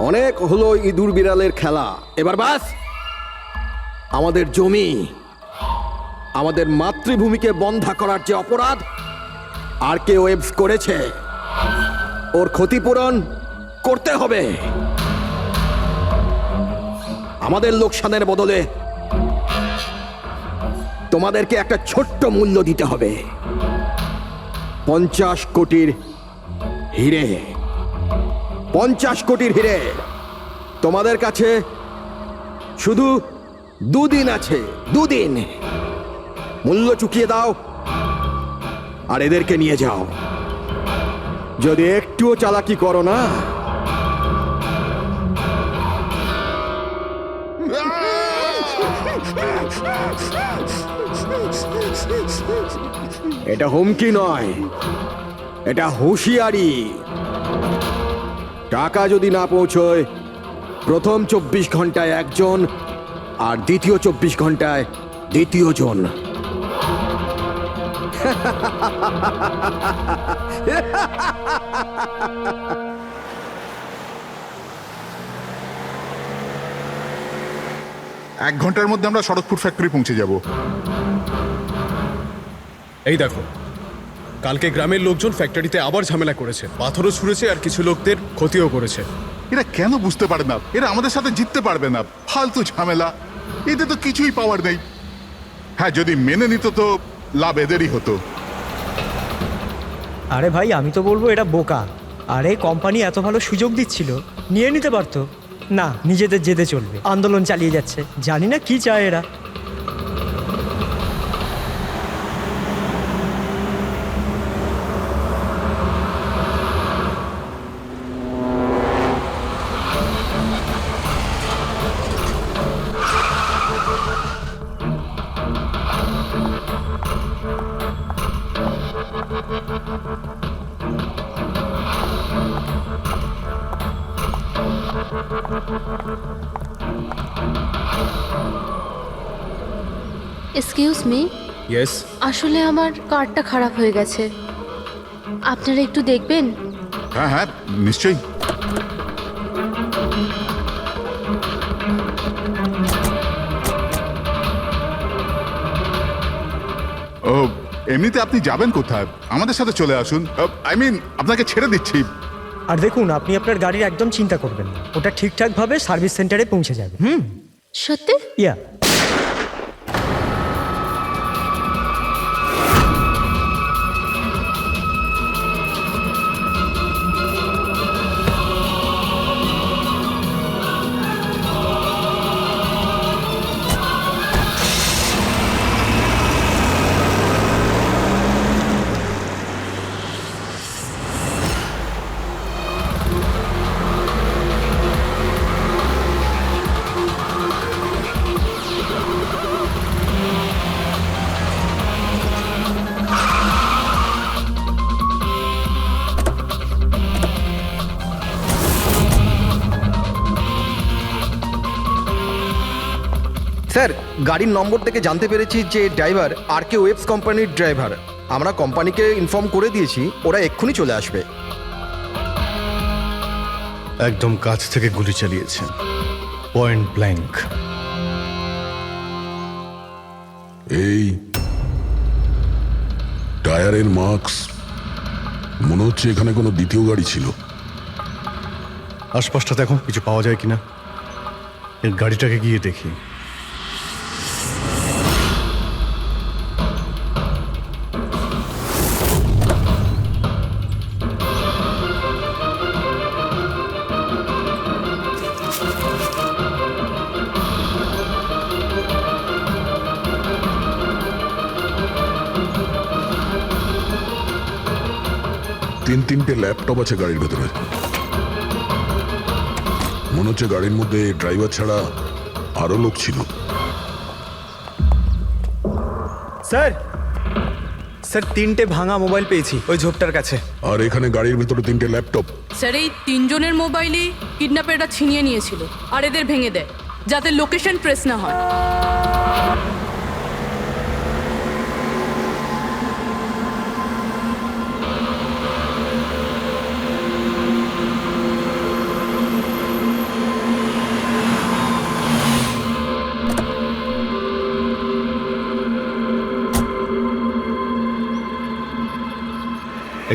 অনেক হলো ইঁদুর বিড়ালের খেলা, এবার বাস। আমাদের জমি, আমাদের মাতৃভূমিকে বন্ধা করার যে অপরাধ আরকেওয়েবস করেছে, ওর ক্ষতিপূরণ করতে হবে। আমাদের লোকসানের বদলে তোমাদেরকে একটা ছোট্ট মূল্য দিতে হবে। 50 কোটির হিরে। 50 কোটির হিরে। তোমাদের কাছে শুধু 2 দিন আছে, 2 দিন। মূল্য চুকিয়ে দাও আর এদেরকে নিয়ে যাও। যদি একটুও চালাকি করো না, এটা হুমকি নয়, এটা হুঁশিয়ারি। টাকা যদি না পৌঁছয়, প্রথম 24 ঘন্টায় একজন আর দ্বিতীয় 24 ঘন্টায় দ্বিতীয় জন। এক ঘন্টার মধ্যে আমরা সড়কপুর ফ্যাক্টরি পৌঁছে যাব। এই দেখো, কালকে গ্রামের লোকজন ফ্যাক্টরিতে আবার ঝামেলা করেছে, পাথরও ছুঁড়েছে আর কিছু লোকদের ক্ষতিও করেছে। এরা কেন বুঝতে পারে না এরা আমাদের সাথে জিততে পারবে না? ফালতু ঝামেলা, এতে তো কিছুই পাওয়ার নেই। হ্যাঁ, যদি মেনে নিত তো লাভ এদেরই হতো। আরে ভাই, আমি তো বলবো এটা বোকা। আরে কোম্পানি এত ভালো সুযোগ দিচ্ছিল, নিয়ে নিতে পারতো। না, নিজেদের জেদে চলবে, আন্দোলন চালিয়ে যাচ্ছে। জানি না কি চায় এরা। Excuse me, yes. আসলে আমার কার্ডটা খারাপ হয়ে গেছে, আপনারা একটু দেখবেন? হ্যাঁ হ্যাঁ, নিশ্চয়ই। ও, এমনিতে আপনি যাবেন কোথায়? আমাদের সাথে চলে আসুন। আই মিন, আপনাকে ছেড়ে দিচ্ছি। আর দেখুন, আপনি আপনার গাড়ির একদম চিন্তা করবেন না, ওটা ঠিকঠাকভাবে সার্ভিস সেন্টারে পৌঁছে যাবে। সত্যি? ইয়া। স্যার, গাড়ির নম্বর থেকে জানতে পেরেছি যে ড্রাইভার আরকেওয়েবস কোম্পানির ড্রাইভার। আমরা কোম্পানিকে ইনফর্ম করে দিয়েছি, ওরা এক্ষুনি চলে আসবে। একদম কাছ থেকে গুলি চালিয়েছেন, পয়েন্ট ব্ল্যাঙ্ক। এই টায়ারের মার্কস, মনে হচ্ছে এখানে কোনো দ্বিতীয় গাড়ি ছিল। আশপাশটা দেখো, কিছু পাওয়া যায় কিনা। এর গাড়িটাকে গিয়ে দেখি। তিনটে ল্যাপটপ আছে গাড়ির ভেতরে। মনে হচ্ছে গাড়ির মধ্যে ড্রাইভার ছাড়া আরো লোক ছিল। স্যার, স্যার 3টে ভাঙা মোবাইল পেয়েছি ওই ঝোপটার কাছে। আর এখানে গাড়ির ভেতরে 3টে ল্যাপটপ। স্যার, এই 3 জনের মোবাইলই কিডন্যাপাররা ছিনিয়ে নিয়েছিল আর এদের ভেঙে দেয় যাতে লোকেশন ট্রেস না হয়।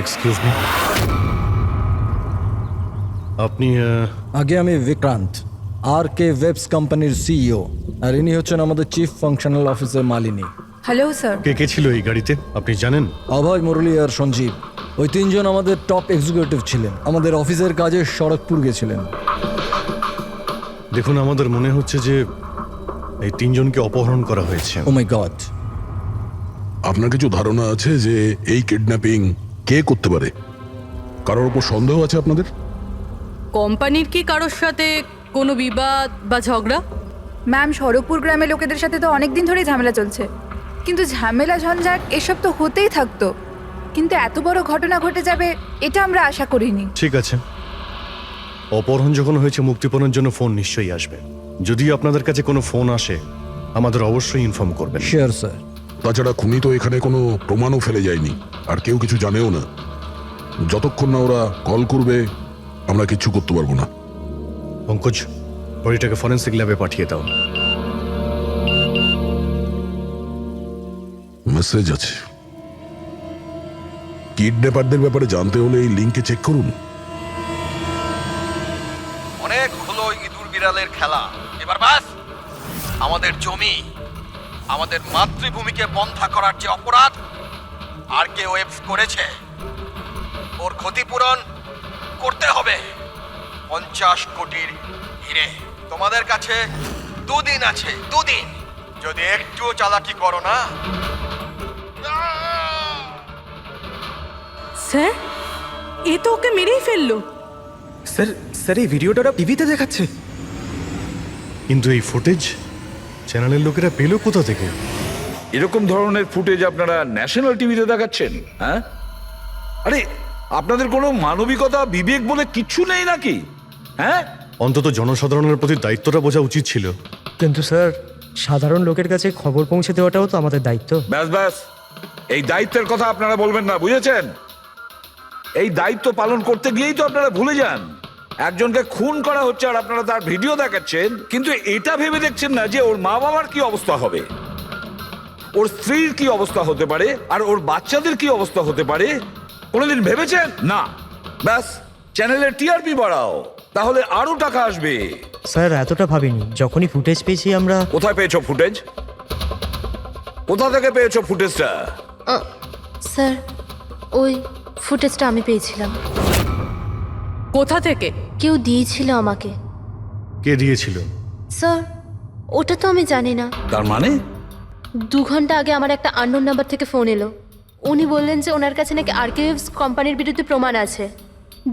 এক্সকিউজ মি, আপনি আগে আমি বিক্রান্ত, আর কে ওয়েবস কোম্পানির সিইও, আর ইনি হচ্ছেন আমাদের chief functional officer Malini. Hello sir. কে কে ছিল এই গাড়িতে আপনি জানেন? অভয়, মুরলী আর সঞ্জীব, ওই তিনজন আমাদের টপ এক্সিকিউটিভ ছিলেন। আমাদের অফিসের কাজে সড়কপুর গেছিলেন। দেখুন, আমাদের মনে হচ্ছে যে এই তিনজনকে অপহরণ করা হয়েছে। ও মাই গড। আপনার কিছু ধারণা আছে যে এই কিডন্যাপিং কে করতে পারে? কারোর উপর সন্দেহ আছে আপনাদের? কোম্পানির কি কারোর সাথে কোনো বিবাদ বা ঝগড়া? ম্যাম, সড়কপুর গ্রামের লোকেদের সাথে তো অনেক দিন ধরেই ঝামেলা চলছে, কিন্তু ঝামেলা ঝঞ্ঝাট এসব তো হতেই থাকতো, কিন্তু এত বড় ঘটনা ঘটে যাবে এটা আমরা আশা করিনি। ঠিক আছে, অপহরণ যখন হয়েছে মুক্তিপণের জন্য ফোন নিশ্চয়ই আসবে। যদি আপনাদের কাছে কোনো ফোন আসে আমাদের অবশ্যই ইনফর্ম করবেন। Sure sir. তাছাড়া খুনি তো এখানে কোনো প্রমাণও ফেলে যায়নি, আর কেউ কিছু জানেও না। যতক্ষণ না ওরা কল করবে আমরা কিচ্ছু করতে পারবো না। পঙ্কজ, বডিটাকে ফরেন্সিক ল্যাবে পাঠিয়ে দাও। মেসেজ আছে। কিডন্যাপারদের ব্যাপারে জানতে হলে এই লিঙ্কে চেক করুন। অনেক হলো ইঁদুর বিড়ালের খেলা, এবার বাস। আমাদের জমি, আমাদের মাতৃভূমিকে বন্ধা করার যে অপরাধ আর কে ওয়েবস করেছে, ওর ক্ষতিপূরণ করতে হবে 50 কোটির হিরে। তোমাদের কাছে 2 দিন আছে, 2 দিন। যদি একটুও চালাকি করো না। স্যার, এ তো ওকে মেরেই ফেললো। স্যার স্যার এই ভিডিওটা ওরা টিভিতে দেখাচ্ছে। কিন্তু এই ফুটেজ চ্যানেলের লোকেরা পেল কোথা থেকে? এরকম ধরনের ফুটেজ আপনারা ন্যাশনাল টিভিতে দেখাচ্ছেন? হ্যাঁ, আরে আপনাদের কোনো মানবিকতা বিবেক বলে কিচ্ছু নেই নাকি? হ্যাঁ, অন্তত জনসাধারণের প্রতি দায়িত্বটা বোঝা উচিত ছিল। কিন্তু স্যার, সাধারণ লোকের কাছে খবর পৌঁছে দেওয়াটাও তো আমাদের দায়িত্ব। ব্যাস ব্যাস, এই দায়িত্বের কথা আপনারা বলবেন না, বুঝেছেন? এই দায়িত্ব পালন করতে গিয়েই তো আপনারা ভুলে যান। একজনকে খুন করা হচ্ছে আর আপনারা তার ভিডিও দেখাচ্ছেন, কিন্তু এটা ভেবে দেখছেন না যে ওর মা বাবার কি অবস্থা হবে, ওর স্ত্রীর কি অবস্থা হতে পারে, আর ওর বাচ্চাদের কি অবস্থা হতে পারে। কোনোদিন ভেবেছেন? না। ব্যাস, চ্যানেলের টিআরপি বাড়াও, তাহলে আরো টাকা আসবে। স্যার, এতটা ভাবিনি। যখনই ফুটেজ পেয়েছি আমরা। কোথায় পেয়েছো ফুটেজ? কোথা থেকে পেয়েছো ফুটেজটা? স্যার, ওই ফুটেজটা আমি পেয়েছিলাম। কোথা থেকে? কেউ দিয়েছিল আমাকে। কে দিয়েছিল? স্যার, ওটা তো আমি জানি না। তার মানে 2 ঘন্টা আগে আমার একটা আননোন নাম্বার থেকে ফোন এলো। উনি বললেন যে ওনার কাছে নাকি আরকেএভস কোম্পানির বিরুদ্ধে প্রমাণ আছে,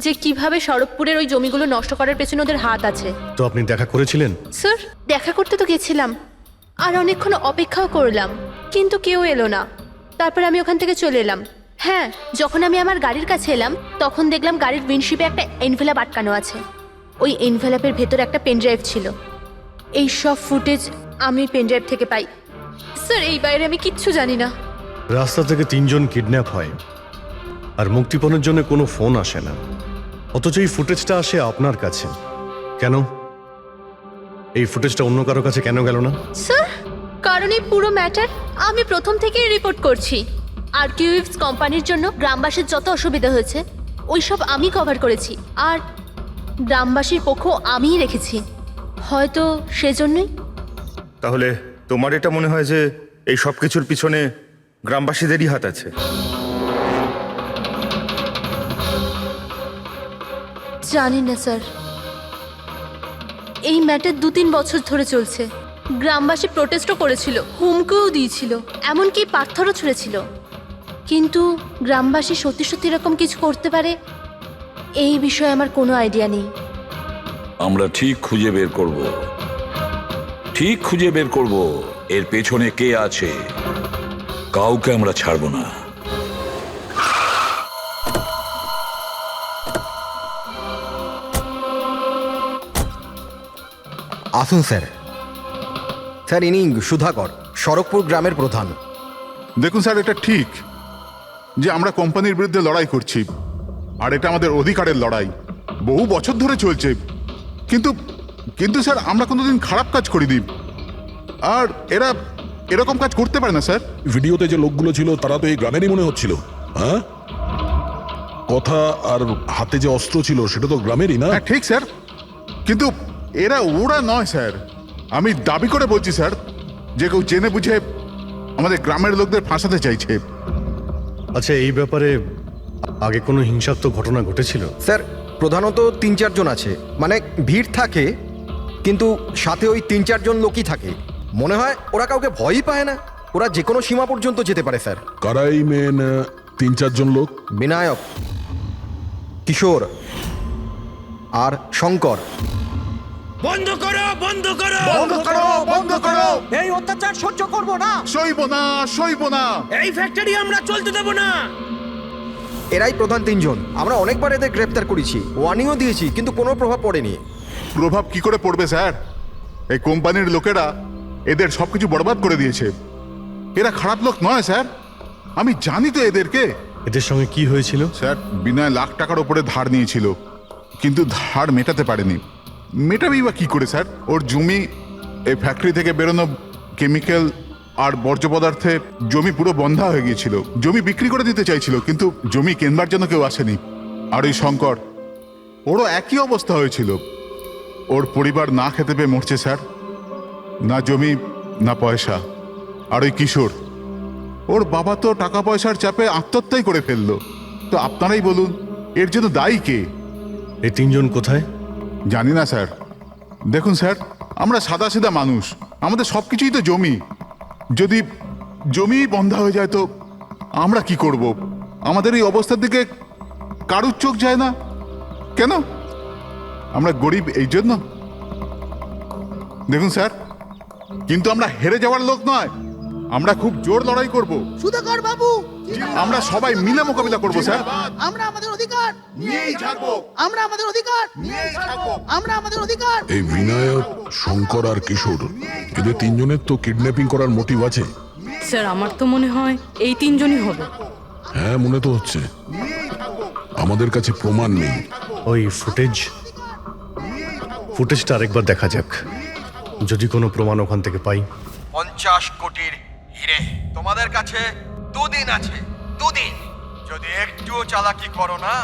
যে কিভাবে সড়কপুরের ওই জমিগুলো নষ্ট করার পেছনে ওদের হাত আছে। তো আপনি দেখা করেছিলেন? স্যার, দেখা করতে তো গেছিলাম, আর অনেকক্ষণ অপেক্ষাও করলাম, কিন্তু কেউ এলো না। তারপর আমি ওখান থেকে চলে এলাম। হ্যাঁ, যখন আমি আমার গাড়ির কাছে এলাম তখন দেখলাম গাড়ির উইন্ডশিপে একটা এনভেলাপ আটকানো আছে। ওই এনভেলাপের ভেতর একটা পেনড্রাইভ ছিল। এই সব ফুটেজ আমি পেনড্রাইভ থেকে পাই। স্যার, এই বাইরে আমি কিচ্ছু জানি না। রাস্তা থেকে 3 জন কিডন্যাপ হয় আর মুক্তিপণের জন্য কোনো ফোন আসে না, অথচ এই ফুটেজটা আসে আপনার কাছে। কেন এই ফুটেজটা অন্য কারো কাছে কেন গেল না? স্যার, কারণ এই পুরো ম্যাটার আমি প্রথম থেকেই রিপোর্ট করছি। আরকেএভস কোম্পানির জন্য গ্রামবাসীর যত অসুবিধা হয়েছে ওই সব আমি কভার করেছি, আর গ্রামবাসীর পক্ষ আমিই রেখেছি। হয়তো সেজন্যই। তাহলে তোমার এটা মনে হয় যে এই সব কিছুর পিছনে গ্রামবাসীদেরই হাত আছে? জানি না স্যার, এই ম্যাটার 2-3 বছর ধরে চলছে। গ্রামবাসী প্রোটেস্টও করেছিল, হুমকিও দিয়েছিল, এমনকি পাথরও ছুঁড়েছিল, কিন্তু গ্রামবাসী সত্যি সত্যি এরকম কিছু করতে পারে এই বিষয়ে আমার কোনো আইডিয়া নেই। আমরা ঠিক খুঁজে বের করব, ঠিক খুঁজে বের করব এর পেছনে কে আছে। কাউকে আমরা ছাড়বো না। আসুন স্যার। স্যার, ইনি সুধাকর, সড়কপুর গ্রামের প্রধান। দেখুন স্যার, এটা ঠিক যে আমরা কোম্পানির বিরুদ্ধে লড়াই করছি, আর এটা আমাদের অধিকারের লড়াই, বহু বছর ধরে চলছে। কিন্তু কিন্তু স্যার, আমরা কোনোদিন খারাপ কাজ করিনি, আর এরা এরকম কাজ করতে পারে না স্যার। ভিডিওতে যে লোকগুলো ছিল তারা তো এই গ্রামেরই মনে হচ্ছিল। হ্যাঁ, কথা আর হাতে যে অস্ত্র ছিল সেটা তো গ্রামেরই না? হ্যাঁ ঠিক স্যার, কিন্তু ওরা নয় স্যার। আমি দাবি করে বলছি স্যার যে কেউ জেনে বুঝে আমাদের গ্রামের লোকদের ফাঁসাতে চাইছে। আচ্ছা, এই ব্যাপারে আগে কোনো হিংসাত্মক ঘটনা ঘটেছিল? স্যার প্রধানত 3-4 জন আছে, মানে ভিড় থাকে কিন্তু সাথে ওই 3-4 জন লোকই থাকে। মনে হয় ওরা কাউকে ভয়ই পায় না, ওরা যে কোনো সীমা পর্যন্ত যেতে পারে স্যার। কারাই মেন 3-4 জন লোক? বিনায়ক, কিশোর আর শঙ্কর। বন্ধ করো বন্ধ করো বন্ধ করো, বন্ধ করো! এই অত্যাচার সহ্য করব না, সইব না, সইব না! এই ফ্যাক্টরি আমরা চলতে দেব না। এরাই প্রধান 3 জন। আমরা অনেকবার এদের গ্রেপ্তার করেছি, ওয়ার্নিংও দিয়েছি, কিন্তু কোনো প্রভাব পড়েনি। প্রভাব কি করে পড়বে স্যার? এই কোম্পানির লোকেরা এদের সবকিছু বরবাদ করে দিয়েছে। এরা খারাপ লোক নয় স্যার, আমি জানি তো এদেরকে। এদের সঙ্গে কি হয়েছিল? স্যার, বিনয় লাখ টাকার উপরে ধার নিয়েছিল, কিন্তু ধার মেটাতে পারেনি। মেটাবেই বা কি করে স্যার? ওর জমি, এই ফ্যাক্টরি থেকে বেরোনো কেমিক্যাল আর বর্জ্য পদার্থে জমি পুরো বন্ধা হয়ে গিয়েছিল। জমি বিক্রি করে দিতে চাইছিল, কিন্তু জমি কেনবার জন্য কেউ আসেনি। আর ওই শঙ্কর, ওরও একই অবস্থা হয়েছিল। ওর পরিবার না খেতে পেয়ে মরছে স্যার, না জমি না পয়সা। আর ওই কিশোর, ওর বাবা তো টাকা পয়সার চাপে আত্মহত্যাই করে ফেললো। তো আপনারাই বলুন, এর জন্য দায়ী কে? এই 3 জন কোথায়? জানি না স্যার। দেখুন স্যার, আমরা সাদাসিধা মানুষ, আমাদের সব কিছুই তো জমি। যদি জমি বন্ধ হয়ে যায় তো আমরা কি করব? আমাদের এই অবস্থার দিকে কারুর চোখ যায় না কেন? আমরা গরিব এই জন্য? দেখুন স্যার, কিন্তু আমরা হেরে যাওয়ার লোক নয়, আমরা খুব জোর লড়াই করব। সুধাকর বাবু, আমরা সবাই মিলে মোকাবিলা করব স্যার। আমরা আমাদের অধিকার নিয়েই ছাড়বো, আমরা আমাদের অধিকার নিয়েই ছাড়বো। আমরা আমাদের অধিকার। এই বিনায়ক, শঙ্কর আর কিশোর, এদের 3 জনের তো কিডন্যাপিং করার মোটিভ আছে। স্যার আমার তো মনে হয় এই 3 জনই হবে। হ্যাঁ, মনে তো হচ্ছে। আমাদের কাছে প্রমাণ নেই। ওই ফুটেজটা আরেকবার দেখা যাক, যদি কোনো প্রমাণ ওখান থেকে পাই। 50 কোটির হিরে তোমাদের কাছে 2 দিন আছে, 2 দিন। যদি একটুও চালাকি করো না,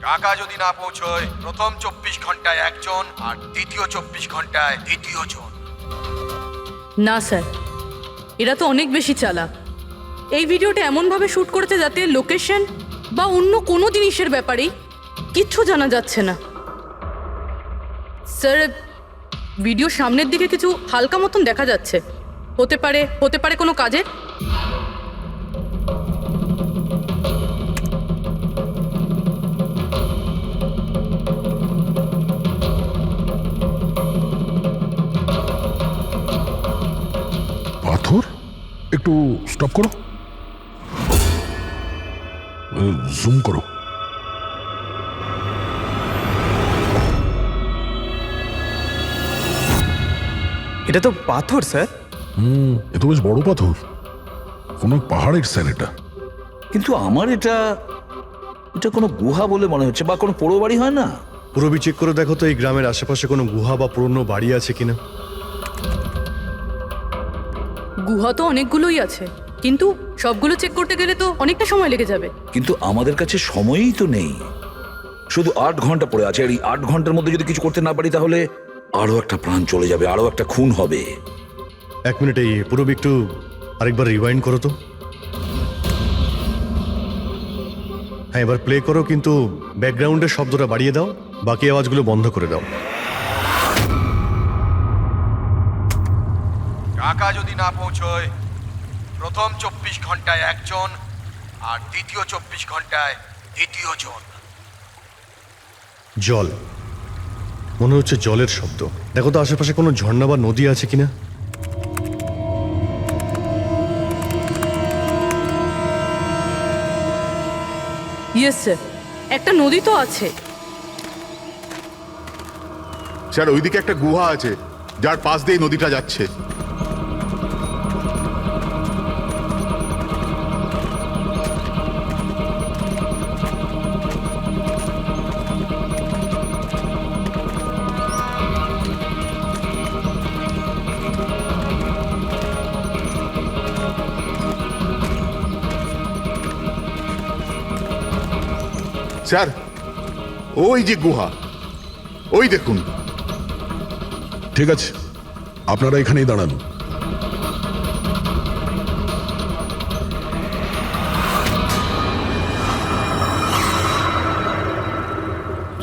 টাকা যদি না পৌঁছয়, প্রথম 24 ঘন্টায় একজন আর দ্বিতীয় 24 ঘন্টায় দ্বিতীয় জন। না স্যার, এরা তো অনেক বেশি চালাক। এই ভিডিওটা এমনভাবে শ্যুট করেছে যাতে লোকেশন বা অন্য কোনো জিনিসের ব্যাপারেই কিচ্ছু জানা যাচ্ছে না। স্যার, ভিডিও সামনের দিকে কিছু হালকা মতন দেখা যাচ্ছে, হতে পারে কোনো কাজের। পাথর? একটু স্টপ করো, জুম করো। এটা তো পাথর স্যার। এ তো বেশ বড় পাথর, কোনো পাহাড়ের স্যার এটা। কিন্তু আমার এটা কোনো গুহা বলে মনে হচ্ছে, বা কোনো পোড়ো বাড়ি হয় না? পুরবি চেক করে দেখো তো এই গ্রামের আশেপাশে কোনো গুহা বা পুরনো বাড়ি আছে কিনা। গুহা তো অনেকগুলোই আছে, কিন্তু সবগুলো চেক করতে গেলে তো অনেকটা সময় লেগে যাবে। কিন্তু আমাদের কাছে সময়ই তো নেই, শুধু 8 ঘন্টা পড়ে আছে। আর এই 8 ঘন্টার মধ্যে যদি কিছু করতে না পারি, তাহলে আরো একটা প্রাণ চলে যাবে, আরো একটা খুন হবে। 1 মিনিট, এই পুরবি একটু আরেকবার রিওয়াইন্ড করো তো। হ্যাঁ, এবার প্লে করো, কিন্তু ব্যাকগ্রাউন্ডের শব্দটা বাড়িয়ে দাও, বাকি আওয়াজগুলো বন্ধ করে দাও। টাকা যদি না পৌঁছয়, প্রথম 24 ঘন্টায় একজন আর দ্বিতীয় 24 ঘন্টায় দ্বিতীয় জন। জল, মনে হচ্ছে জলের শব্দ। দেখো তো আশেপাশে কোনো ঝর্ণা বা নদী আছে কিনা। ইয়েস স্যার, একটা নদী তো আছে। স্যার, ওইদিকে একটা গুহা আছে, যার পাশ দিয়ে নদীটা যাচ্ছে। স্যার ওই যে গুহা, ওই দেখুন। ঠিক আছে, আপনারা এখানেই দাঁড়ান।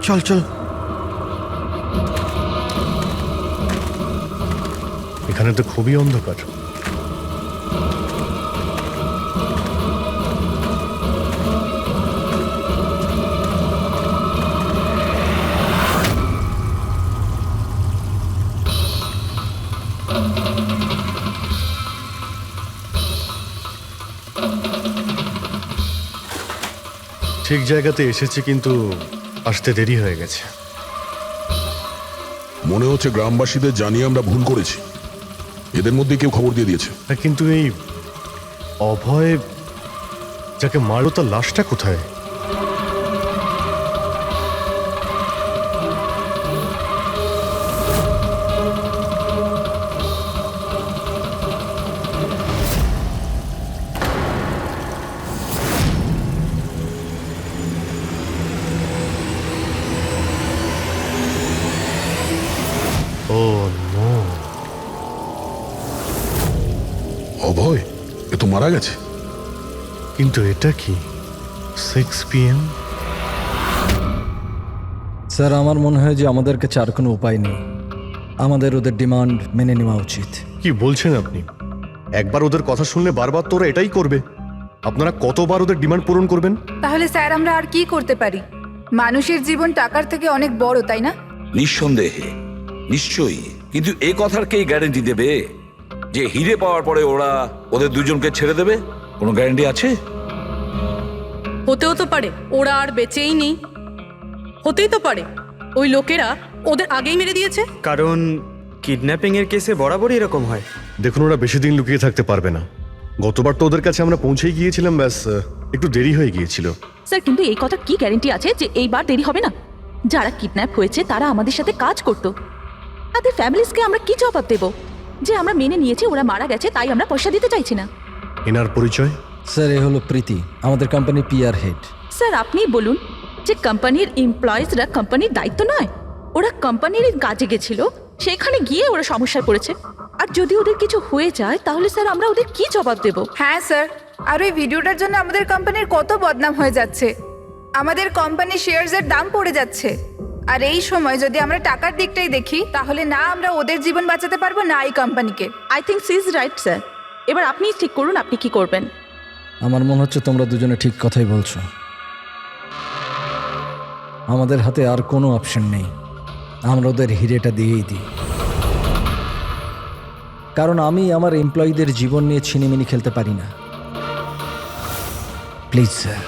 চল চল। এখানে তো খুবই অন্ধকার। ঠিক জায়গাতে এসেছি, কিন্তু আসতে দেরি হয়ে গেছে। মনে হচ্ছে গ্রামবাসীদের জানিয়ে আমরা ভুল করেছি। এদের মধ্যে কেউ খবর দিয়ে দিয়েছে। কিন্তু এই অভয় যাকে মারলো তার লাশটা কোথায়? ও নো, অভয় এ তো মারা গেছে। কিন্তু এটা কি 6 PM? স্যার আমার মনে হয় যে আমাদের কাছে আর কোনো উপায় নেই, আমাদের ওদের ডিমান্ড মেনে নেওয়া উচিত। কি বলছেন আপনি? একবার ওদের কথা শুনলে বারবার তোরা এটাই করবে? আপনারা কতবার ওদের ডিমান্ড পূরণ করবেন? তাহলে স্যার আমরা আর কি করতে পারি? মানুষের জীবন টাকার থেকে অনেক বড়, তাই না? নিঃসন্দেহে, নিশ্চয়ই। কিন্তু এ কথার কে গ্যারেন্টি দেবে যে হিরে পাওয়ার পরে ওরা ওদের দুজনকে ছেড়ে দেবে? কোনো গ্যারেন্টি আছে? হতেও তো পারে ওরা আর বেঁচেই নেই, হতেই তো পারে ওই লোকেরা ওদের আগেই মেরে দিয়েছে। কারণ কিডন্যাপিং এর কেসে বরাবরই এরকম হয়। দেখুন, ওরা বেশি দিন লুকিয়ে থাকতে পারবে না। গতবার তো ওদের কাছে আমরা পৌঁছেই গিয়েছিলাম, ব্যাস একটু দেরি হয়ে গিয়েছিল। স্যার কিন্তু এই কথা কি গ্যারেন্টি আছে যে এইবার দেরি হবে না? যারা কিডন্যাপ হয়েছে তারা আমাদের সাথে কাজ করতো, তাদের ফ্যামিলিজকে আমরা কি জবাব দেব যে আমরা মেনে নিয়েছি ওরা মারা গেছে তাই আমরা পয়সা দিতে চাইছি না? এনার পরিচয়? স্যার এ হলো প্রীতি, আমাদের কোম্পানির পিআর হেড। স্যার আপনি বলুন যে কোম্পানির এমপ্লয়িজরা কোম্পানির দায়িত্ব নয়? ওরা কোম্পানির কাজে গেছিল, সেখানে গিয়ে ওরা সমস্যায় পড়েছে। আর যদি ওদের কিছু হয়ে যায় তাহলে স্যার আমরা ওদের কি জবাব দেব? হ্যাঁ স্যার, আর ওই ভিডিওটার জন্য আমাদের কোম্পানির কত বদনাম হয়ে যাচ্ছে, আমাদের কোম্পানির শেয়ারসের দাম পড়ে যাচ্ছে। আর এই সময় যদি আমরা টাকার দিকটাই দেখি তাহলে না আমরা ওদের জীবন বাঁচাতে পারবো না এই কোম্পানিকে। I think she is right sir. এবার আপনি ঠিক করুন আপনি কি করবেন। আমার মনে হচ্ছে তোমরা দুজনে ঠিক কথাই বলছো। আমাদের হাতে আর কোনো অপশন নেই, আমরা ওদের হিরেটা দিয়েই দিই। কারণ আমি আমার এমপ্লয়ীদের জীবন নিয়ে ছিনিমিনি খেলতে পারি না। Please sir.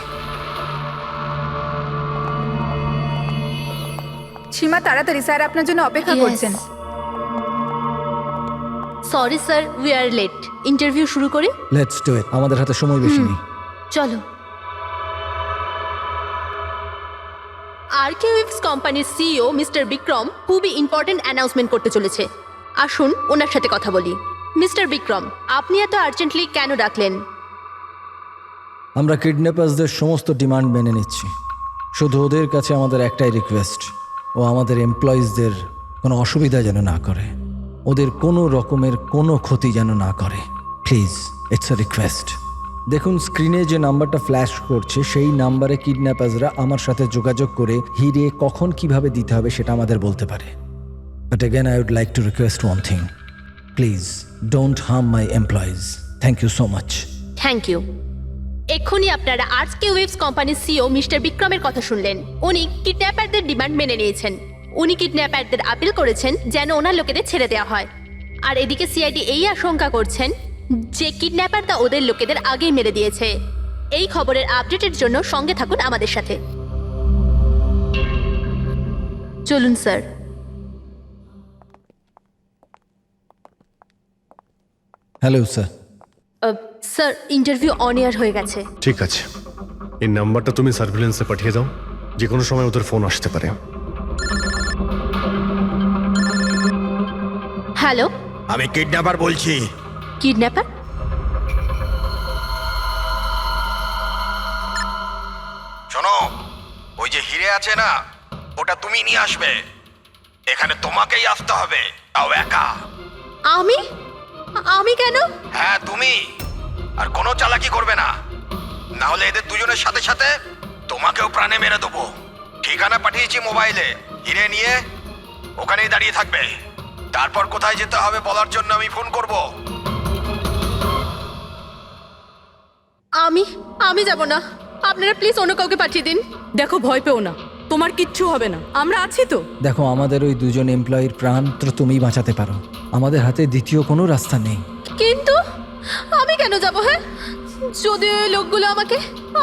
সীমা তাড়াতাড়ি, স্যার আপনার জন্য অপেক্ষা করছেন। Sorry sir, we are late. Interview শুরু করি। লেটস ডু ইট, আমাদের হাতে সময় বেশি নেই। চলো। আরকেওয়েভস কোম্পানির সিইও মিস্টার বিক্রম খুবই ইম্পর্টেন্ট অ্যানাউন্সমেন্ট করতে চলেছে। আসুন ওনার সাথে কথা বলি। মিস্টার বিক্রম, আপনি এত আর্জেন্টলি কেন ডাকলেন? আমরা কিডন্যাপার্সদের সমস্ত ডিমান্ড মেনে নিচ্ছি, শুধু ওদের কাছে আমাদের একটাই রিকোয়েস্ট, ও আমাদের এমপ্লয়িজদের কোনো অসুবিধা যেন না করে, ওদের কোনো রকমের কোনো ক্ষতি যেন না করে। Please, it's a request. দেখুন স্ক্রিনে যে নাম্বারটা ফ্ল্যাশ করছে সেই নাম্বারে কিডন্যাপার্সরা আমার সাথে যোগাযোগ করে হিরে কখন কিভাবে দিতে হবে সেটা আমাদের বলতে পারে। But again I would like to request one thing, please don't harm my employees. Thank you so much. Thank you. এক্ষুনি আপনারা আরকেওয়েভস কোম্পানির সিইও মিস্টার বিক্রমের কথা শুনলেন। উনি কিডন্যাপারদের ডিমান্ড মেনে নিয়েছেন। উনি কিডন্যাপারদের আপিল করেছেন যেন ওনার লোকেদের ছেড়ে দেওয়া হয়। আর এদিকে সিআইডি এই আশঙ্কা করছেন যে কিডন্যাপাররা ওদের লোকেদের আগেই মেরে দিয়েছে। এই খবরের আপডেটের জন্য সঙ্গে থাকুন আমাদের সাথে। চলুন sir. Hello sir. Sir interview on air হয়ে গেছে। ঠিক আছে, এই নাম্বারটা তুমি সার্ভিলেন্সে পাঠিয়ে দাও, যে কোনো সময় ওদের ফোন আসতে পারে। হ্যালো, আমি কিডন্যাপার বলছি। কিডন্যাপার? শোনো, ওই যে যে হিরে আছে না, ওটা তুমি নিয়ে আসবে। এখানে তোমাকেই আসতে হবে, তাও একা। আমি আমি কেন? হ্যাঁ তুমি। আর কোনো চালাকি করবে না, না হলে এদের দুজনের সাথে সাথে তোমাকেও প্রাণে মেরে দেবো। ঠিকানা পাঠিয়েছি মোবাইলে, হিরে নিয়ে ওখানেই দাঁড়িয়ে থাকবে। তারপর কোথায় যেতে হবে বলার জন্য আমি ফোন করব। আমি যাব না, আপনারা প্লিজ অন্য কাউকে পাঠিয়ে দিন। দেখো, ভয় পেও না, তোমার কিচ্ছু হবে না, আমরা আছি তো। দেখো, আমাদের ওই দুজন এমপ্লয়ির প্রাণ তো তুমিই বাঁচাতে পারো। আমাদের হাতে দ্বিতীয় কোনো রাস্তা নেই। কিন্তু আমি কেন যাব? হ্যাঁ, যদি ওই লোকগুলো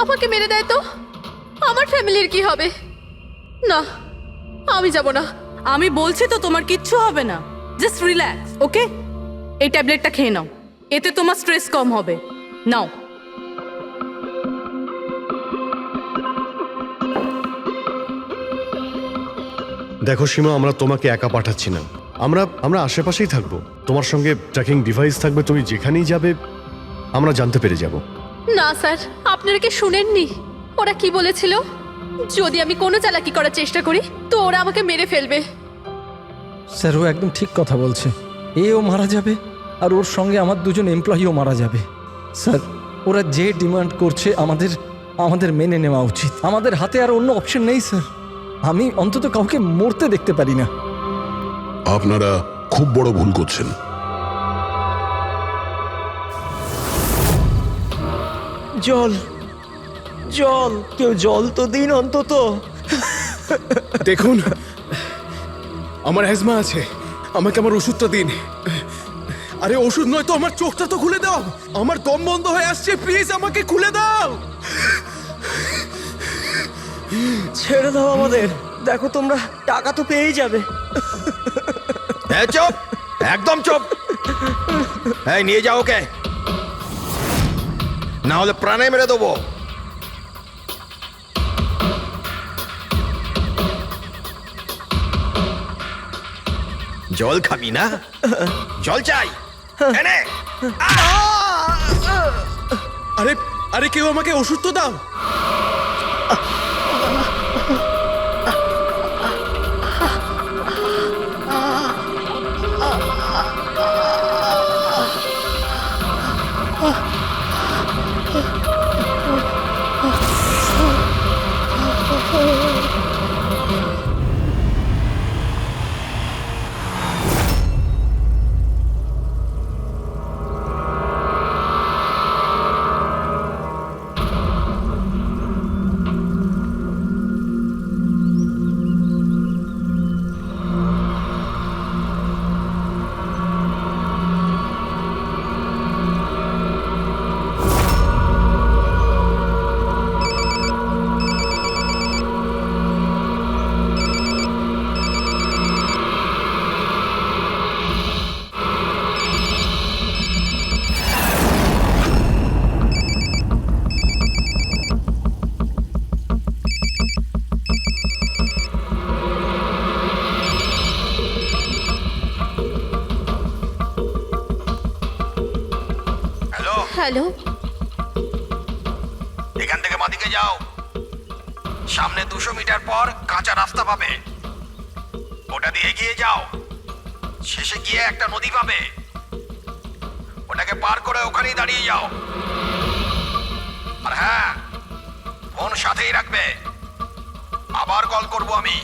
আমাকে মেরে দেয় তো আমার ফ্যামিলির কি হবে? না, আমি যাব না। আমি বলছি তো তোমার কিচ্ছু হবে না, জাস্ট রিল্যাক্স, ওকে? এই ট্যাবলেটটা খেয়ে নাও, এতে তোমার স্ট্রেস কম হবে। নাও। দেখো সীমা, আমরা তোমাকে একা পাঠাচ্ছি না। আমরা আশেপাশেই থাকবো, তোমার সঙ্গে ট্র্যাকিং ডিভাইস থাকবে, তুমি যেখানেই যাবে আমরা জানতে পেরে যাব। না স্যার, আপনারা কি শুনেননি ওরা কি বলেছিল? যদি আমি কোনো চালাকি করার চেষ্টা করি তো ওরা আমাকে মেরে ফেলবে। স্যার, ও একদম ঠিক কথা বলছে। এও মারা যাবে আর ওর সঙ্গে আমার দুজন এমপ্লয়িও মারা যাবে। স্যার, ওরা যে ডিমান্ড করছে আমাদের মেনে নেওয়া উচিত। আমাদের হাতে আর অন্য অপশন নেই স্যার। আমি অন্তত কাউকে মরতে দেখতে পারি না। আপনারা খুব বড় ভুল করছেন। জল জল, কেউ জল তো দিন অন্তত। দেখুন, আমার অ্যাজমা আছে, আমাকে আমার ওষুধটা দিন। আরে ওষুধ নয় তো, আমার চোখটা তো খুলে দাও, আমার দম বন্ধ হয়ে আসছে, প্লিজ আমাকে খুলে দাও। ছেড়ে দাও আমাদের, দেখো তোমরা টাকা তো পেয়েই যাবে। চুপ, একদম চুপ। এই নিয়ে যাও ওকে, না হলে প্রাণে মেরে দেবো। জল খাবি না? জল চাই, এনে। আরে আরে কেউ আমাকে ওষুধ তো দাও। হ্যালো, এখান থেকে বাঁদিকে যাও, সামনে 200 মিটার পর কাঁচা রাস্তা পাবে, ওটা দিয়ে এগিয়ে যাও। শেষে গিয়ে একটা নদী পাবে, ওটাকে পার করে ওখানেই দাঁড়িয়ে যাও। আর হ্যাঁ, ফোন সাথেই রাখবে, আবার কল করব আমি।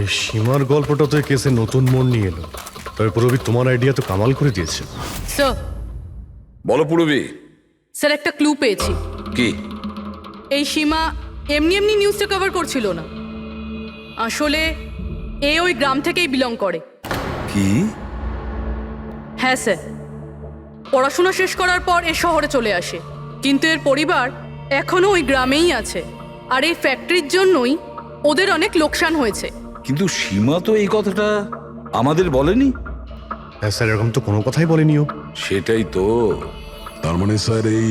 এই সীমার গল্পটা তো এই কেসে নতুন মোড় নিয়ে এলো। তবে পুরবি, তোমার আইডিয়া তো কামাল করে দিয়েছে। স্যার, বলো পুরবি। স্যার, একটা ক্লু পেয়েছি। কি? এই সীমা এমনি এমনি নিউজটা কভার করছিল না, আসলে এ ওই গ্রাম থেকেই বিলং করে। কি? হ্যাঁ স্যার, পড়াশোনা শেষ করার পর এ শহরে চলে আসে, কিন্তু এর পরিবার এখনো ওই গ্রামেই আছে। আর এই ফ্যাক্টরির জন্যই ওদের অনেক লোকসান হয়েছে। কিন্তু সীমা তো এই কথাটা আমাদের বলেনি। হ্যাঁ স্যার, এরকম তো কোনো কথাই বলেনি ও। সেটাই তো। তার মানে স্যার এই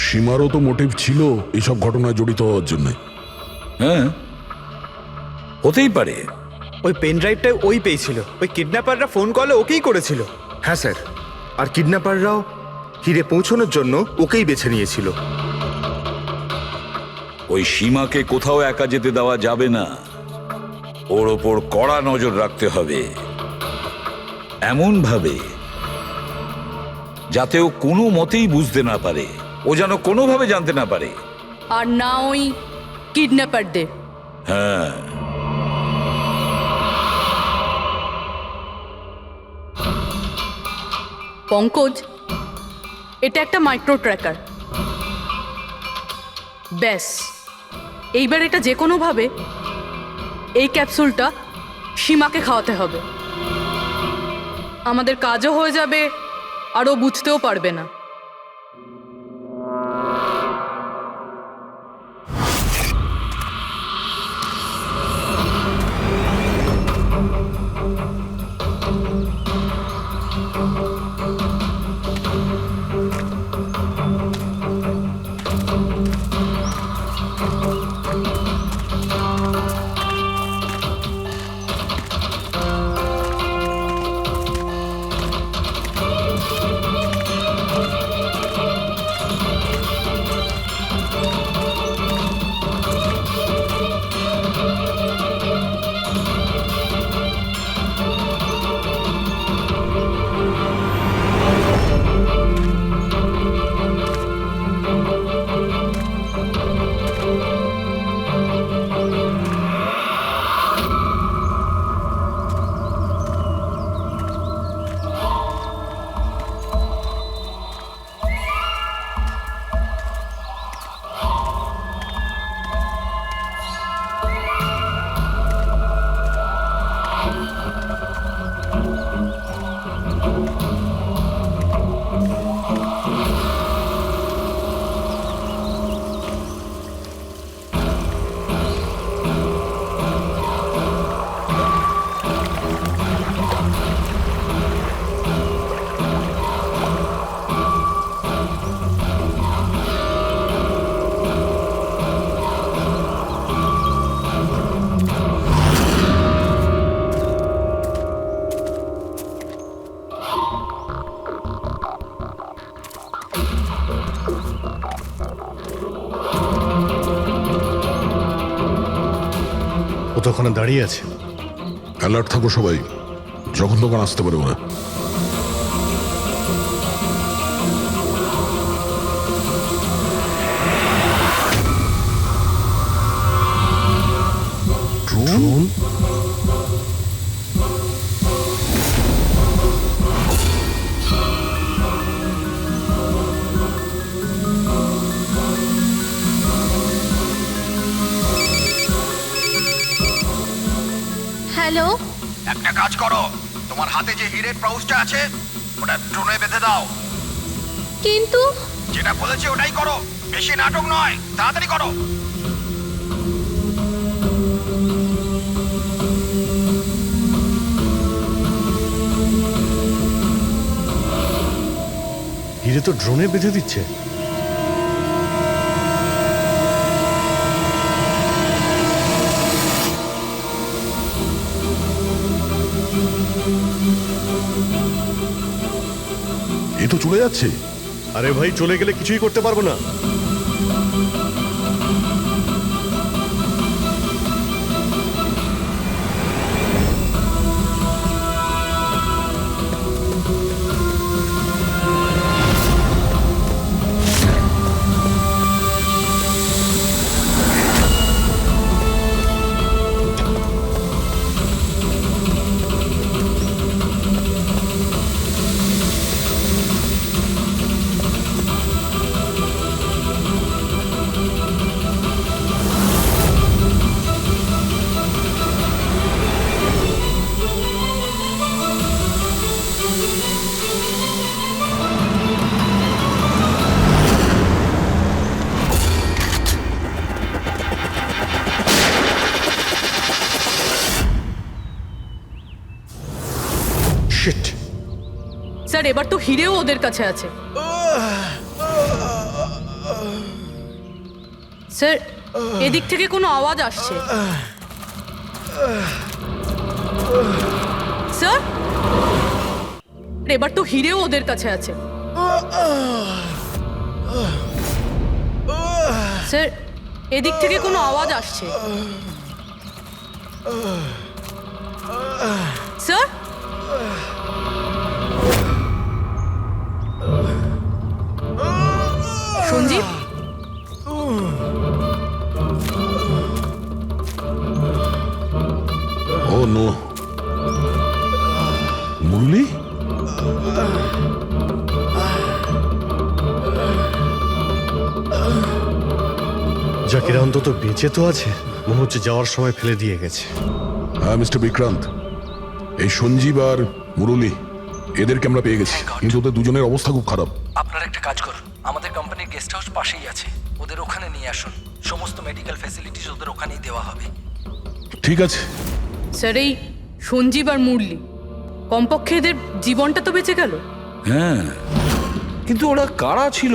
সীমারও তো মোটিভ ছিল এইসব ঘটনায় জড়িত হওয়ার জন্য। হ্যাঁ, হতেই পারে। ওই পেন ড্রাইভটাই ওই পেয়েছিল, ওই কিডন্যাপাররা ফোন কলে ওকেই করেছিল। হ্যাঁ স্যার, আর কিডন্যাপাররাও হিরে পৌঁছানোর জন্য ওকেই বেছে নিয়েছিল। ওই সীমাকে কোথাও একা যেতে দেওয়া যাবে না, ওর ওপর কড়া নজর রাখতে হবে, এমন ভাবে যাতে ও কোনো মতেই বুঝতে না পারে, ও যেন কোনোভাবে জানতে না পারে। আর না ওই কিডন্যাপারদের। হ্যাঁ, পঙ্কজ, এটা একটা মাইক্রো ট্র্যাকার। ব্যাস, এইবার এটা যে কোনোভাবে এই ক্যাপসুলটা সীমাকে খাওয়াতে হবে। আমাদের কাজও হয়ে যাবে, আর ও বুঝতেও পারবে না। ও তো ওখানে দাঁড়িয়ে আছে। অ্যালার্ট থাকো সবাই, যখন তখন আসতে পারে ওরা। ড্রোন? হ্যালো, একটা কাজ করো, তোমার হাতে যে হিরের পাউচটা আছে ওটা ড্রোনে বেঁধে দাও। কিন্তু যেটা বলেছি ওটাই করো, বেশি নাটক নয়, তাড়াতাড়ি করো। হিরে তো ড্রোনে বেঁধে দিচ্ছে। এ তো চলে যাচ্ছে। আরে ভাই, চলে গেলে কিছুই করতে পারবো না। এবার তো হিরেও ওদের কাছে আছে। স্যার, এদিক থেকে কোনো আওয়াজ আসছে। স্যার, এবার তো হিরেও ওদের কাছে আছে। স্যার, এদিক থেকে কোনো আওয়াজ আসছে। স্যার, সঞ্জীব, ও নো, মুরলি? জাকিরা অন্তত বেঁচে তো আছে, মনে হচ্ছে যাওয়ার সময় ফেলে দিয়ে গেছে। হ্যাঁ মিস্টার বিক্রান্ত, এই সঞ্জীব আর মুরলি এদেরকে আমরা পেয়ে গেছি, কিন্তু ওদের দুজনের অবস্থা খুব খারাপ। আপনারা একটা কাজ করুন, আমাদের কোম্পানির গেস্ট হাউস পাশেই আছে, ওদের ওখানে নিয়ে আসুন। সমস্ত মেডিকেল ফ্যাসিলিটিস ওদের ওখানেই দেওয়া হবে। ঠিক আছে। স্যার, এই সঞ্জীব আর মুরলি, কমপক্ষে এদের জীবনটা তো বেঁচে গেল। হ্যাঁ, কিন্তু ওরা কারা ছিল?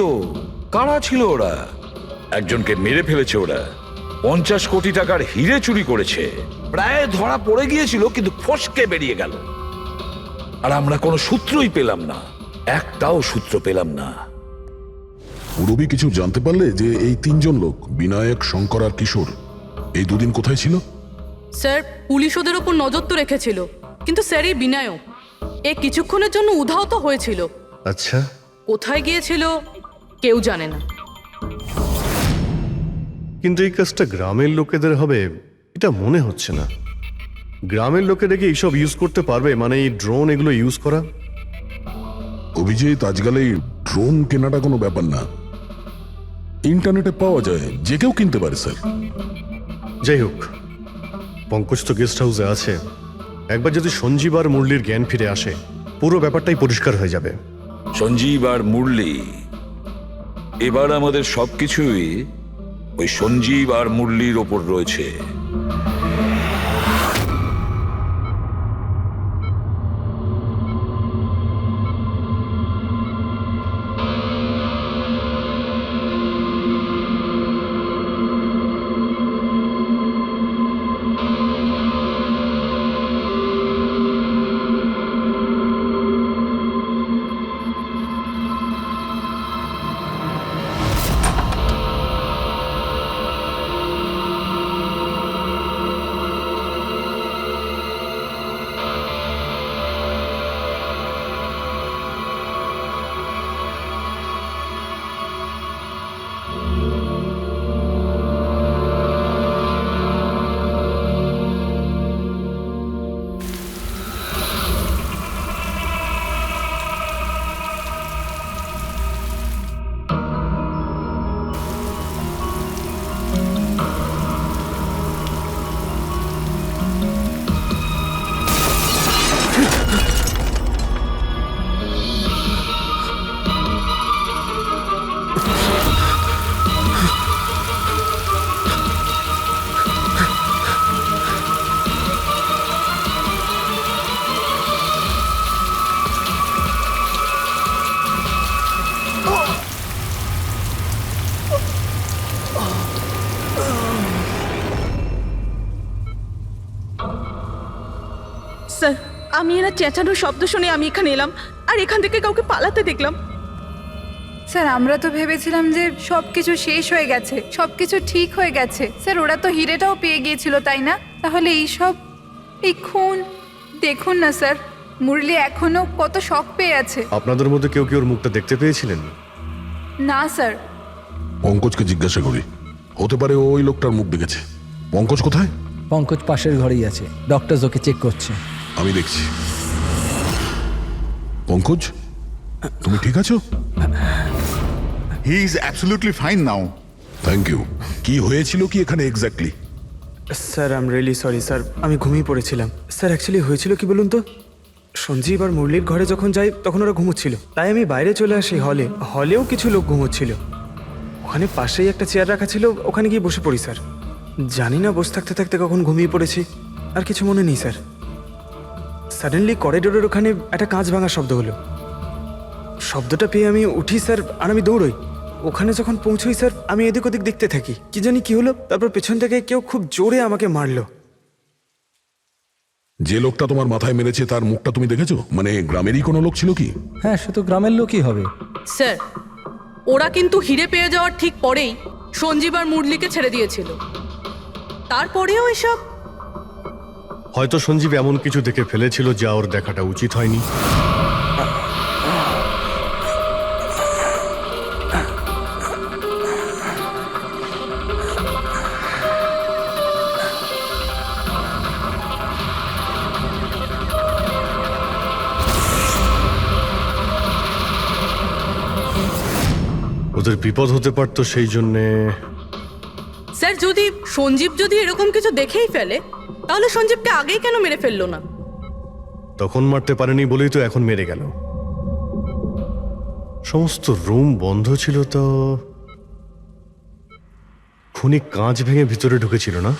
কারা ছিল ওরা? একজনকে মেরে ফেলেছে ওরা, 50 কোটি টাকার হিরে চুরি করেছে, প্রায় ধরা পড়ে গিয়েছিল কিন্তু ফসকে বেরিয়ে গেল। আর আমরা কোনো সূত্রই পেলাম না, একটাও সূত্র পেলাম না। মুরবি কিছু জানতে পারলে যে এই তিনজন লোক, বিনায়ক, শঙ্কর আর কিশোর, এই দুদিন কোথায় ছিল? স্যার, পুলিশ ওদের ওপর নজর তো রেখেছিল, কিন্তু স্যার এই বিনায়ক এ কিছুক্ষণের জন্য উধাও তো হয়েছিল। আচ্ছা, কোথায় গিয়েছিল কেউ জানে না। কিন্তু এই কাজটা গ্রামের লোকেদের হবে এটা মনে হচ্ছে না। গ্রামের লোকেরা কি এইসব ইউজ করতে পারবে, মানে এই ড্রোন এগুলো ইউজ করা? অভিজিৎ, আজকাল এই ড্রোন কেনাটা কোনো ব্যাপার না, ইন্টারনেটে পাওয়া যায়, যে কেউ কিনতে পারে স্যার। যাই হোক, পঙ্কজ তো গেস্ট হাউসে আছে, একবার যদি সঞ্জীব আর মুরলির জ্ঞান ফিরে আসে পুরো ব্যাপারটাই পরিষ্কার হয়ে যাবে। সঞ্জীব আর মুরলি, এবার আমাদের সবকিছুই ওই সঞ্জীব আর মুরলির ওপর রয়েছে। স্যার, আমি এরা চেঁচানোর শব্দ শুনে আমি এখানে এলাম, আর এখান থেকে কাউকে পালাতে দেখলাম। স্যার, আমরা তো ভেবেছিলাম যে সব কিছু শেষ হয়ে গেছে, সব কিছু ঠিক হয়ে গেছে। স্যার, ওরা তো হিরেটাও পেয়ে গিয়েছিল, তাই না? তাহলে এই সব, এই খুন, দেখুন না স্যার, মুরলি এখনো কত শক পেয়ে আছে। আপনাদের মধ্যে কেউ কি ওর মুখটা দেখতে পেয়েছিলেন? না স্যার। পঙ্কজকে জিজ্ঞাসা করি, হতে পারে ও ওই লোকটার মুখ দেখেছে। পঙ্কজ কোথায়? পঙ্কজ পাশের ঘরেই আছে, ডক্টর ওকে চেক করছে। আমি দেখছি। পঙ্কজ, তুমি ঠিক আছো? He is absolutely fine now. Thank you. কি হয়েছিল কি এখানে exactly? Sir, I am really sorry sir, আমি ঘুমিয়ে পড়েছিলাম। স্যার, অ্যাকচুয়ালি হয়েছিল কি বলুন তো, সঞ্জীব আর মুরলির ঘরে যখন যাই তখন ওরা ঘুমোচ্ছিল, তাই আমি বাইরে চলে আসি হলেও কিছু লোক ঘুমোচ্ছিল। ওখানে পাশেই একটা চেয়ার রাখা ছিল, ওখানে গিয়ে বসে পড়ি স্যার। জানি না বসে থাকতে থাকতে কখন ঘুমিয়ে পড়েছি, আর কিছু মনে নেই স্যার। সাডেনলি করিডোরের ওখানে একটা কাঁচ ভাঙার শব্দ হলো, শব্দটা পেয়ে আমি উঠি স্যার, আর আমি দৌড়ই। ওখানে যখন পৌঁছই স্যার, আমি এদিক ওদিক দেখতে থাকি, কি জানি কি হলো। তারপর পেছন থেকে কেউ খুব জোরে আমাকে মারলো। যে লোকটা তোমার মাথায় মেরেছে তার মুখটা তুমি দেখেছো? মানে গ্রামেরই কোনো লোক ছিল কি? হ্যাঁ, সে তো গ্রামের লোকই হবে। স্যার, ওরা কিন্তু হিরে পেয়ে যাওয়ার ঠিক পরেই সঞ্জীব আর মুরলিকে ছেড়ে দিয়েছিল। তারপরেও এসব। হয়তো সঞ্জীব এমন কিছু দেখে ফেলেছিল যা ওর দেখাটা উচিত হয়নি। ওদের বিপদ হতে পারতো, সেই জন্যে। স্যার, সঞ্জীব যদি এরকম কিছু দেখেই ফেলে, তাহলে সঞ্জীবকে আগেই কেন মেরে ফেললো না? তখন মারতে পারেনি বলেই তো এখন মেরে গেল। সমস্ত রুম বন্ধ ছিল, তো খুনি কাঁচ ভেঙে ভিতরে ঢুকেছিল না?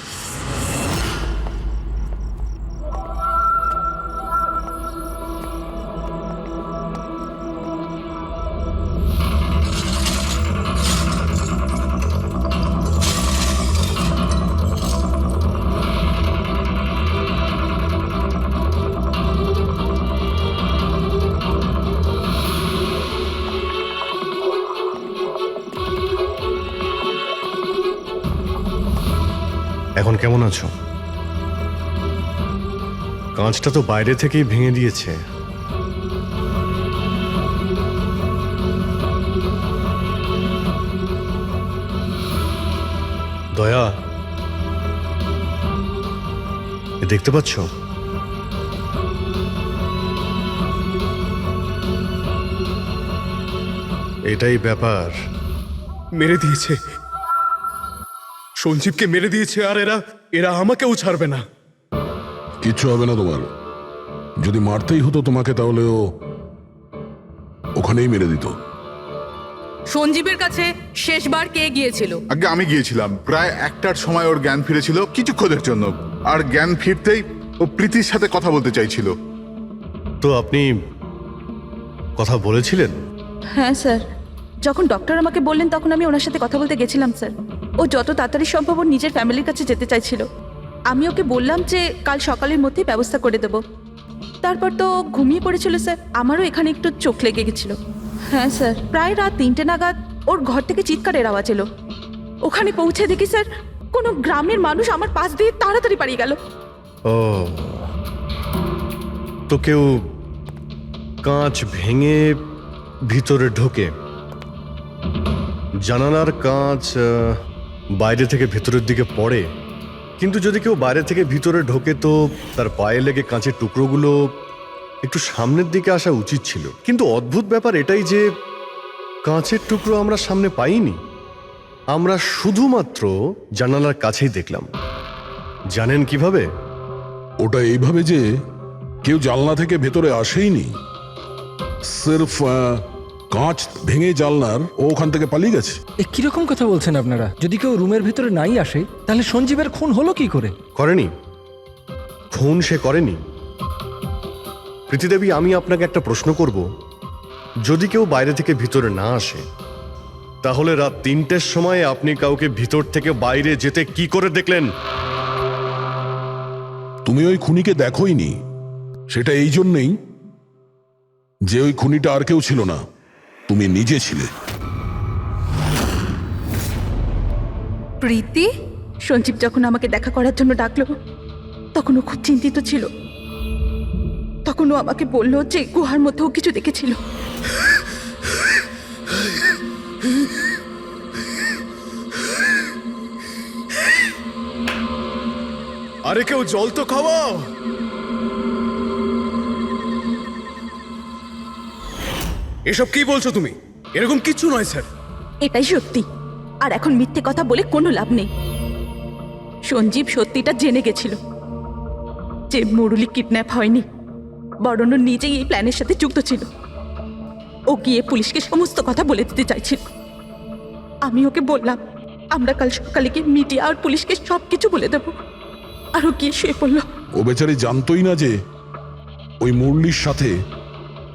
এখন কেমন আছো? কাঁচটা তো বাইরে থেকেই ভেঙে দিয়েছে। দয়া, এ দেখতে পাচ্ছ? এটাই ব্যাপার। মেরে দিয়েছে, সঞ্জীবকে মেরে দিয়েছে, আর এরা আমাকেও ছাড়বে না। কিচ্ছু হবে না তোমার। যদি মারতেই হতো তোমাকে, তাহলে ও ওখানেই মেরে দিত। সঞ্জীবের কাছে শেষবার কে গিয়েছিল? আগে আমি গিয়েছিলাম, প্রায় 1টার সময় ওর জ্ঞান ফিরেছিল কিছুক্ষণের জন্য, আর জ্ঞান ফিরতেই ও প্রীতির সাথে কথা বলতে চাইছিল। তো আপনি কথা বলেছিলেন? হ্যাঁ স্যার, যখন ডক্টর আমাকে বললেন তখন আমি ওনার সাথে কথা বলতে গেছিলাম স্যার। ও যত তাড়াতাড়ি সম্ভব ওর নিজের ফ্যামিলির কাছে যেতে চাইছিল। আমি ওকে বললাম যে কাল সকালের মধ্যেই ব্যবস্থা করে দেব। তারপর তো ও ঘুমিয়ে পড়েছিল স্যার। আমারও এখানে একটু চোখ লেগে গেছিল। হ্যাঁ স্যার, প্রায় রাত 3টে নাগাদ ওর ঘর থেকে চিৎকারের আওয়াজ এলো। ওখানে পৌঁছে দেখি স্যার, কোনো গ্রামের মানুষ আমার পাশ দিয়ে তাড়াতাড়ি পালিয়ে গেল। ও, তো কেউ কাঁচ ভেঙে ভিতরে ঢোকে, জানালার কাঁচ বাইরে থেকে ভেতরের দিকে পড়ে, কিন্তু যদি কেউ বাইরে থেকে ভিতরে ঢোকে তো তার পায়ে লেগে কাঁচের টুকরোগুলো একটু সামনের দিকে আসা উচিত ছিল। কিন্তু অদ্ভুত ব্যাপার এটাই যে কাঁচের টুকরো আমরা সামনে পাইনি, আমরা শুধুমাত্র জানালার কাছেই দেখলাম। জানেন কিভাবে? ওটা এইভাবে যে কেউ জানলা থেকে ভেতরে আসেইনি, সির্ফ কাঁচ ভেঙে জানলার ও ওখান থেকে পালিয়ে গেছে। এ কিরকম কথা বলছেন আপনারা? যদি কেউ রুমের ভেতরে নাই আসে, তাহলে সঞ্জীবের খুন হলো কি করে? করেনি, খুন সে করেনি। প্রীতিদেবী, আমি আপনাকে একটা প্রশ্ন করব। যদি কেউ বাইরে থেকে ভিতরে না আসে, তাহলে রাত 3টের সময় আপনি কাউকে ভিতর থেকে বাইরে যেতে কি করে দেখলেন? তুমি ওই খুনিকে দেখোইনি, সেটা এই জন্যেই যে ওই খুনিটা আর কেউ ছিল না, তুমি নিজে ছিলে। প্রীতি? সঞ্জীব যখন আমাকে দেখা করার জন্য ডাকলো, তখন ও খুব চিন্তিত ছিল। তখন ও আমাকে বলল যে গুহার মধ্যেও কিছু দেখেছিল। আরে কেউ জল তো খাওয়াও। এসব কি বলছো তুমি? এরকম কিছু নয় স্যার। এটাই সত্যি, আর এখন মিথ্যে কথা বলে কোনো লাভ নেই। সঞ্জীব সত্যিটা জেনে গেছিল যে মুরলি কিডন্যাপ হয়নি, বরং ও নিজেই এই প্ল্যানের সাথে যুক্ত ছিল। ও গিয়ে পুলিশকে সমস্ত কথা বলে দিতে চাইছিল। আমি ওকে বললাম আমরা কাল সকালে গিয়ে মিডিয়া আর পুলিশকে সব কিছু বলে দেব, আর ও গিয়ে শুয়ে পড়ল। ও বেচারি জানতোই না যে ওই মুরলির সাথে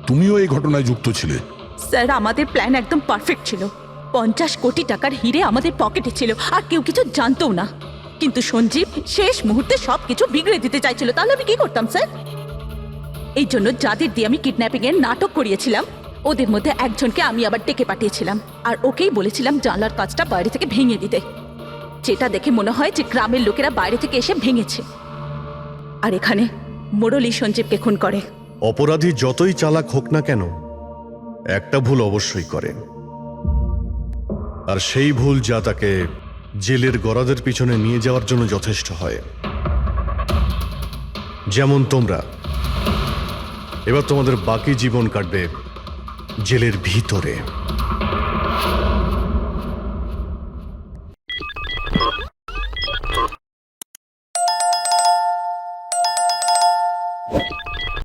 তুমিও এই ঘটনায় যুক্ত ছিলে। স্যার আমাদের প্ল্যান একদম পারফেক্ট ছিল। 50 কোটি টাকার হিরে আমাদের পকেটে ছিল আর কেউ কিছু জানতও না, কিন্তু সঞ্জীব শেষ মুহূর্তে সব কিছু বিগড়ে দিতে চাইছিল। তাহলে আমি কি করতাম স্যার? এই জন্য যাদের দিয়ে আমি কিডন্যাপিং এর নাটক করিয়েছিলাম ওদের মধ্যে একজনকে আমি আবার ডেকে পাঠিয়েছিলাম আর ওকেই বলেছিলাম জানলার কাজটা বাইরে থেকে ভেঙে দিতে, যেটা দেখে মনে হয় যে গ্রামের লোকেরা বাইরে থেকে এসে ভেঙেছে। আর এখানে মুরলী সঞ্জীবকে খুন করে। অপরাধী যতই চালাক হোক না কেন একটা ভুল অবশ্যই করে, আর সেই ভুল যা তাকে জেলের গরাদের পিছনে নিয়ে যাওয়ার জন্য যথেষ্ট হয়। যেমন তোমরা এবার তোমাদের বাকি জীবন কাটবে জেলের ভিতরে।